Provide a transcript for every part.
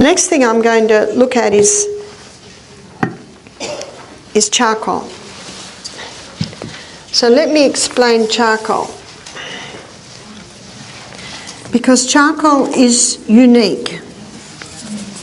The next thing I'm going to look at is charcoal. So let me explain charcoal. Because charcoal is unique.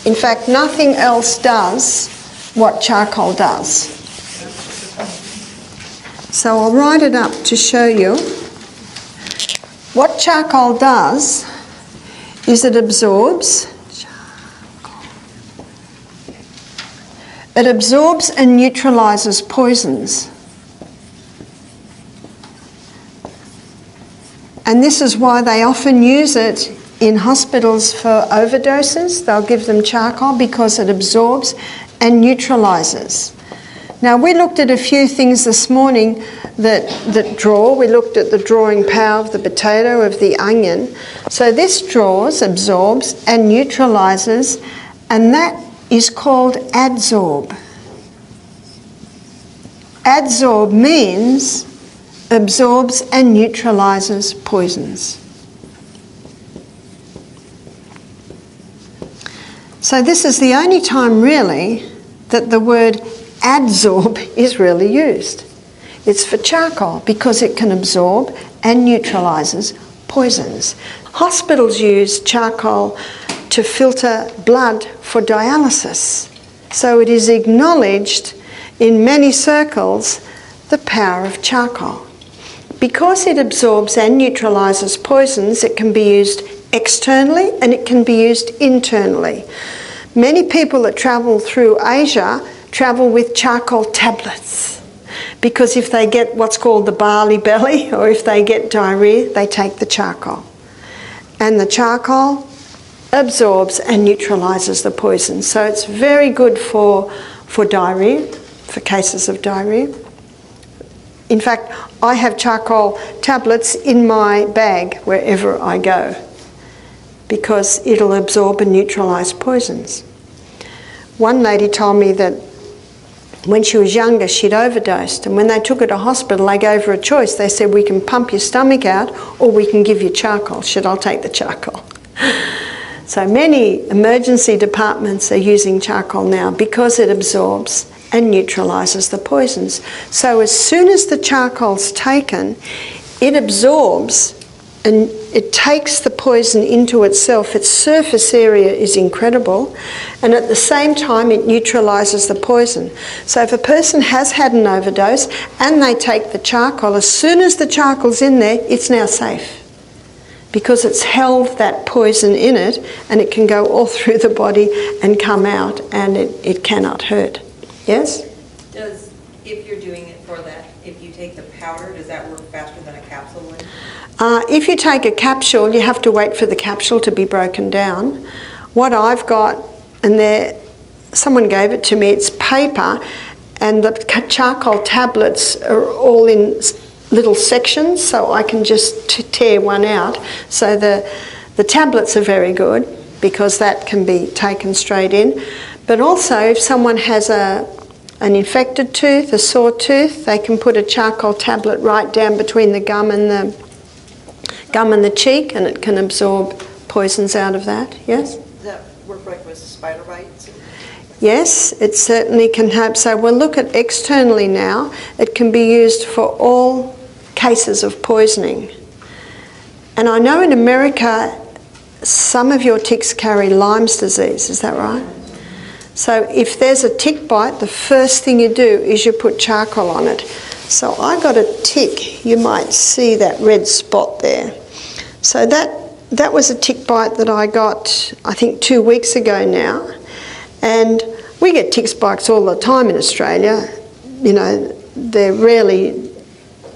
In fact, nothing else does what charcoal does. So I'll write it up to show you. What charcoal does is it absorbs. It absorbs and neutralises poisons. And this is why they often use it in hospitals for overdoses. They'll give them charcoal because it absorbs and neutralises. Now, we looked at a few things this morning that draw. We looked at the drawing power of the potato, of the onion. So this draws, absorbs and neutralises, and that is called adsorb. Adsorb means absorbs and neutralises poisons. So this is the only time really that the word adsorb is really used. It's for charcoal because it can absorb and neutralises poisons. Hospitals use charcoal to filter blood for dialysis. So it is acknowledged in many circles the power of charcoal. Because it absorbs and neutralises poisons, it can be used externally and it can be used internally. Many people that travel through Asia travel with charcoal tablets because if they get what's called the barley belly or if they get diarrhoea, they take the charcoal. And the charcoal absorbs and neutralises the poison. So it's very good for diarrhoea, for cases of diarrhoea. In fact, I have charcoal tablets in my bag wherever I go because it'll absorb and neutralise poisons. One lady told me that when she was younger she'd overdosed, and when they took her to hospital they gave her a choice. They said, we can pump your stomach out or we can give you charcoal. She said, I'll take the charcoal. So many emergency departments are using charcoal now because it absorbs and neutralises the poisons. So as soon as the charcoal's taken, it absorbs and it takes the poison into itself. Its surface area is incredible, and at the same time it neutralises the poison. So if a person has had an overdose and they take the charcoal, as soon as the charcoal's in there, it's now safe because it's held that poison in it and it can go all through the body and come out, and it cannot hurt. Yes? If you're doing it for that, if you take the powder, does that work faster than a capsule would? If you take a capsule, you have to wait for the capsule to be broken down. What I've got, and someone gave it to me, it's paper, and the charcoal tablets are all in little sections, so I can just tear one out. So the tablets are very good because that can be taken straight in. But also, if someone has an infected tooth, a sore tooth, they can put a charcoal tablet right down between the gum and the cheek, and it can absorb poisons out of that. Yes? Does that work like with spider bites? Yes, it certainly can help. So we'll look at externally now. It can be used for all cases of poisoning. And I know in America some of your ticks carry Lyme's disease, is that right? So if there's a tick bite, the first thing you do is you put charcoal on it. So I got a tick, you might see that red spot there. So that was a tick bite that I got, I think 2 weeks ago now. And we get tick bites all the time in Australia. You know, they're rarely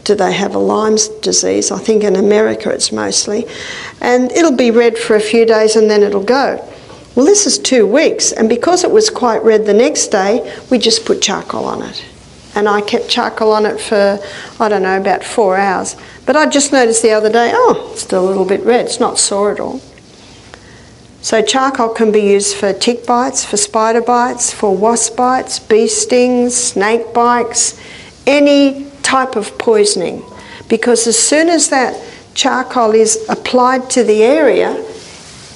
do they have a Lyme's disease. I think in America it's mostly. And it'll be red for a few days and then it'll go. Well, this is 2 weeks, and because it was quite red the next day, we just put charcoal on it. And I kept charcoal on it for, I don't know, about 4 hours. But I just noticed the other day, oh, it's still a little bit red. It's not sore at all. So charcoal can be used for tick bites, for spider bites, for wasp bites, bee stings, snake bites, any type of poisoning. Because as soon as that charcoal is applied to the area,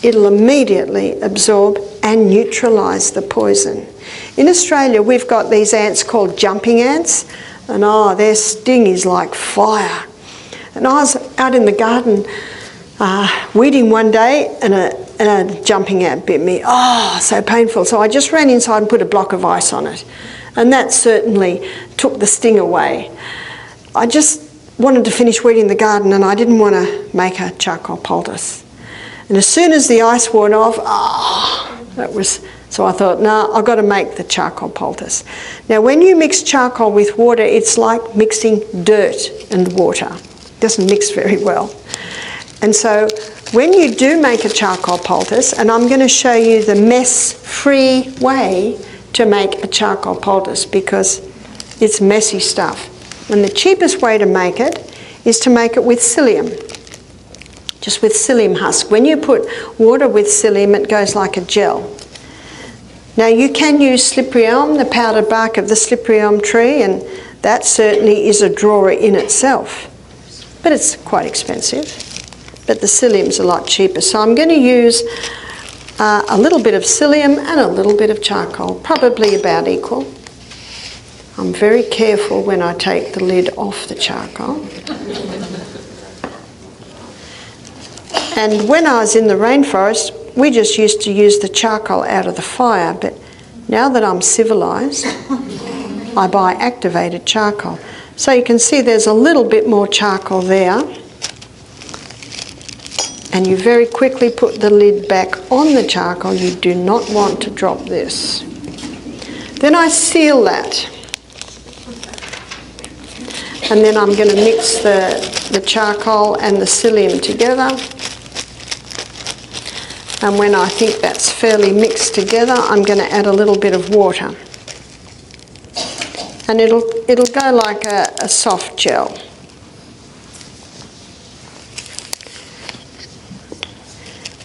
it'll immediately absorb and neutralise the poison. In Australia, we've got these ants called jumping ants, and their sting is like fire. And I was out in the garden weeding one day, and a jumping ant bit me. So painful. So I just ran inside and put a block of ice on it, and that certainly took the sting away. I just wanted to finish weeding the garden, and I didn't want to make a charcoal poultice. And as soon as the ice wore off, so I thought, I've got to make the charcoal poultice. Now, when you mix charcoal with water, it's like mixing dirt and water. It doesn't mix very well. And so when you do make a charcoal poultice, and I'm going to show you the mess-free way to make a charcoal poultice, because it's messy stuff. And the cheapest way to make it is to make it with psyllium. Just with psyllium husk. When you put water with psyllium, it goes like a gel. Now you can use slippery elm, the powdered bark of the slippery elm tree, and that certainly is a drawer in itself. But it's quite expensive. But the psyllium's a lot cheaper. So I'm going to use a little bit of psyllium and a little bit of charcoal, probably about equal. I'm very careful when I take the lid off the charcoal. And when I was in the rainforest, we just used to use the charcoal out of the fire, but now that I'm civilised, I buy activated charcoal. So you can see there's a little bit more charcoal there. And you very quickly put the lid back on the charcoal. You do not want to drop this. Then I seal that. And then I'm going to mix the charcoal and the psyllium together. And when I think that's fairly mixed together, I'm going to add a little bit of water. And it'll go like a soft gel.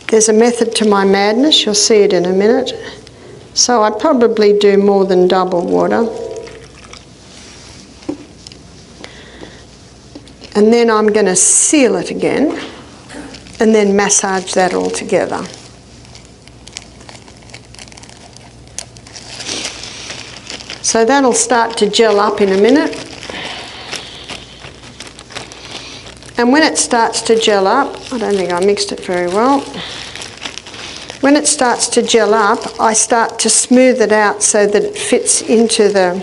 There's a method to my madness, you'll see it in a minute. So I probably do more than double water. And then I'm going to seal it again and then massage that all together. So that'll start to gel up in a minute. And when it starts to gel up, I don't think I mixed it very well. When it starts to gel up, I start to smooth it out so that it fits into the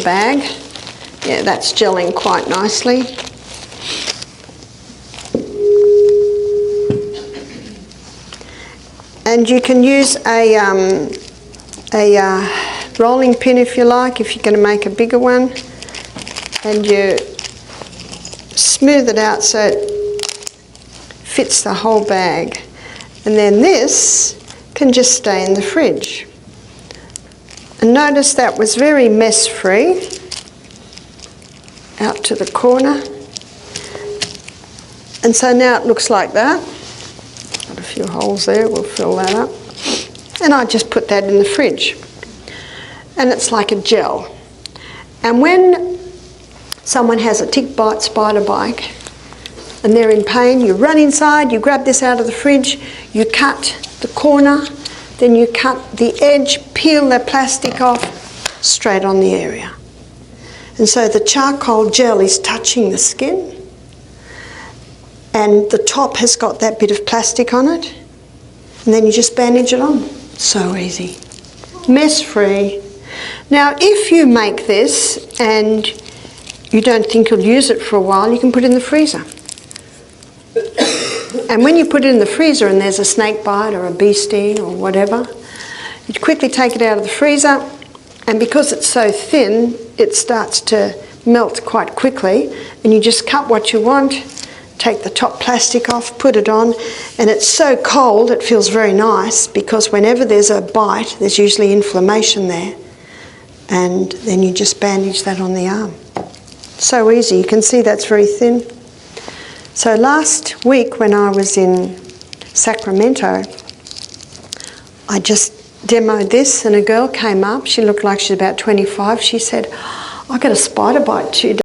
bag. Yeah, that's gelling quite nicely. And you can use a rolling pin if you like, if you're going to make a bigger one. And you smooth it out so it fits the whole bag. And then this can just stay in the fridge. And notice that was very mess-free. Out to the corner. And so now it looks like that. Got a few holes there, we'll fill that up. And I just put that in the fridge. And it's like a gel. And when someone has a tick bite spider bite and they're in pain, you run inside, you grab this out of the fridge, you cut the corner, then you cut the edge, peel the plastic off, straight on the area. And so the charcoal gel is touching the skin, and the top has got that bit of plastic on it, and then you just bandage it on. So easy. Mess-free. Now, if you make this and you don't think you'll use it for a while, you can put it in the freezer. And when you put it in the freezer and there's a snake bite or a bee sting or whatever, you quickly take it out of the freezer, and because it's so thin, it starts to melt quite quickly, and you just cut what you want, take the top plastic off, put it on, and it's so cold it feels very nice, because whenever there's a bite, there's usually inflammation there, and then you just bandage that on the arm. So easy. You can see that's very thin. So last week when I was in Sacramento, I just demoed this, and a girl came up. She looked like she's about 25. She said, I got a spider bite 2 days